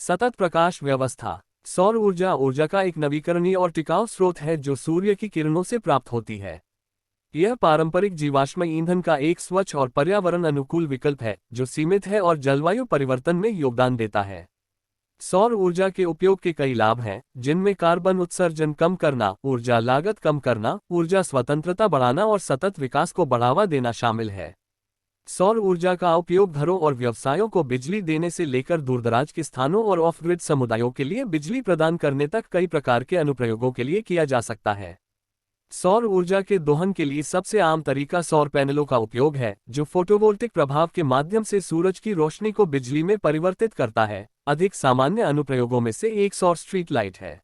सतत प्रकाश व्यवस्था। सौर ऊर्जा ऊर्जा का एक नवीकरणीय और टिकाऊ स्रोत है जो सूर्य की किरणों से प्राप्त होती है। यह पारंपरिक जीवाश्म ईंधन का एक स्वच्छ और पर्यावरण अनुकूल विकल्प है जो सीमित है और जलवायु परिवर्तन में योगदान देता है। सौर ऊर्जा के उपयोग के कई लाभ हैं, जिनमें कार्बन उत्सर्जन कम करना, ऊर्जा लागत कम करना, ऊर्जा स्वतंत्रता बढ़ाना और सतत विकास को बढ़ावा देना शामिल है। सौर ऊर्जा का उपयोग घरों और व्यवसायों को बिजली देने से लेकर दूरदराज के स्थानों और ऑफ ग्रिड समुदायों के लिए बिजली प्रदान करने तक कई प्रकार के अनुप्रयोगों के लिए किया जा सकता है। सौर ऊर्जा के दोहन के लिए सबसे आम तरीका सौर पैनलों का उपयोग है, जो फोटोवोल्टिक प्रभाव के माध्यम से सूरज की रोशनी को बिजली में परिवर्तित करता है। अधिक सामान्य अनुप्रयोगों में से एक सौर स्ट्रीट लाइट है।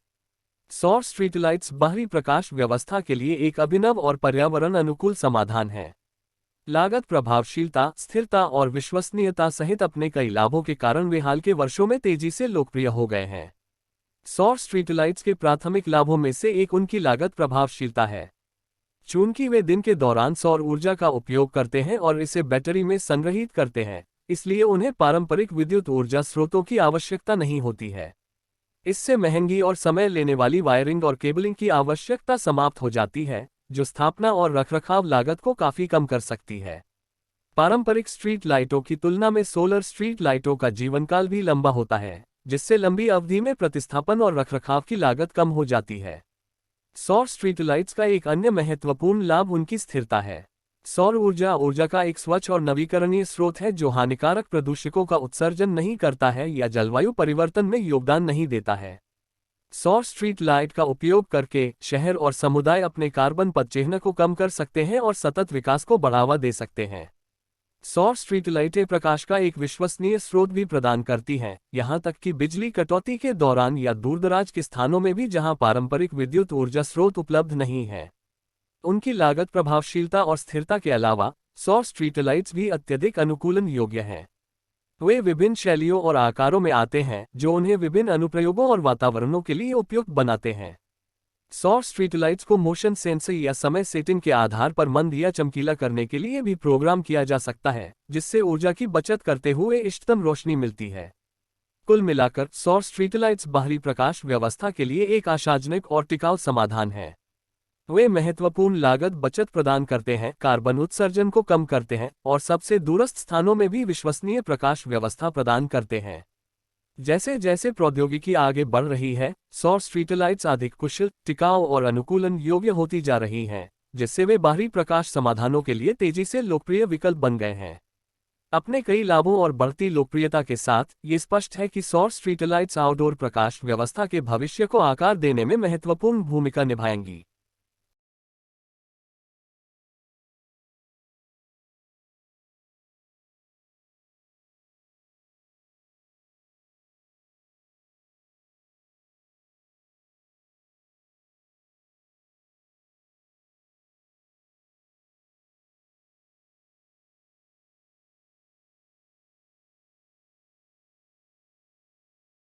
सौर स्ट्रीट लाइट्स बाहरी प्रकाश व्यवस्था के लिए एक अभिनव और पर्यावरण अनुकूल समाधान है। लागत प्रभावशीलता, स्थिरता और विश्वसनीयता सहित अपने कई लाभों के कारण वे हाल के वर्षों में तेजी से लोकप्रिय हो गए हैं। सौर स्ट्रीट लाइट्स के प्राथमिक लाभों में से एक उनकी लागत प्रभावशीलता है। चूंकि वे दिन के दौरान सौर ऊर्जा का उपयोग करते हैं और इसे बैटरी में संग्रहीत करते हैं, इसलिए उन्हें पारंपरिक विद्युत ऊर्जा स्रोतों की आवश्यकता नहीं होती है। इससे महंगी और समय लेने वाली वायरिंग और केबलिंग की आवश्यकता समाप्त हो जाती है, जो स्थापना और रखरखाव लागत को काफी कम कर सकती है। पारंपरिक स्ट्रीट लाइटों की तुलना में सोलर स्ट्रीट लाइटों का जीवनकाल भी लंबा होता है, जिससे लंबी अवधि में प्रतिस्थापन और रखरखाव की लागत कम हो जाती है। सौर स्ट्रीट लाइट्स का एक अन्य महत्वपूर्ण लाभ उनकी स्थिरता है। सौर ऊर्जा ऊर्जा का एक स्वच्छ और नवीकरणीय स्रोत है जो हानिकारक प्रदूषकों का उत्सर्जन नहीं करता है या जलवायु परिवर्तन में योगदान नहीं देता है। सौर स्ट्रीट लाइट का उपयोग करके शहर और समुदाय अपने कार्बन पदचिह्न को कम कर सकते हैं और सतत विकास को बढ़ावा दे सकते हैं। सौर स्ट्रीट लाइटें प्रकाश का एक विश्वसनीय स्रोत भी प्रदान करती हैं, यहां तक कि बिजली कटौती के दौरान या दूरदराज के स्थानों में भी जहां पारंपरिक विद्युत ऊर्जा स्रोत उपलब्ध नहीं है। उनकी लागत प्रभावशीलता और स्थिरता के अलावा सौर स्ट्रीट लाइट्स भी अत्यधिक अनुकूलन योग्य हैं। वे विभिन्न शैलियों और आकारों में आते हैं जो उन्हें विभिन्न अनुप्रयोगों और वातावरणों के लिए उपयुक्त बनाते हैं। सौर स्ट्रीट लाइट्स को मोशन सेंसर या समय सेटिंग के आधार पर मंद या चमकीला करने के लिए भी प्रोग्राम किया जा सकता है, जिससे ऊर्जा की बचत करते हुए इष्टतम रोशनी मिलती है। कुल मिलाकर सौर स्ट्रीट लाइट्स बाहरी प्रकाश व्यवस्था के लिए एक आशाजनक और टिकाऊ समाधान है। वे महत्वपूर्ण लागत बचत प्रदान करते हैं, कार्बन उत्सर्जन को कम करते हैं और सबसे दूरस्थ स्थानों में भी विश्वसनीय प्रकाश व्यवस्था प्रदान करते हैं। जैसे जैसे प्रौद्योगिकी आगे बढ़ रही है, सौर स्ट्रीट लाइट्स अधिक कुशल, टिकाऊ और अनुकूलन योग्य होती जा रही हैं, जिससे वे बाहरी प्रकाश समाधानों के लिए तेजी से लोकप्रिय विकल्प बन गए हैं। अपने कई लाभों और बढ़ती लोकप्रियता के साथ ये स्पष्ट है कि सौर स्ट्रीट लाइट्स आउटडोर प्रकाश व्यवस्था के भविष्य को आकार देने में महत्वपूर्ण भूमिका निभाएंगी।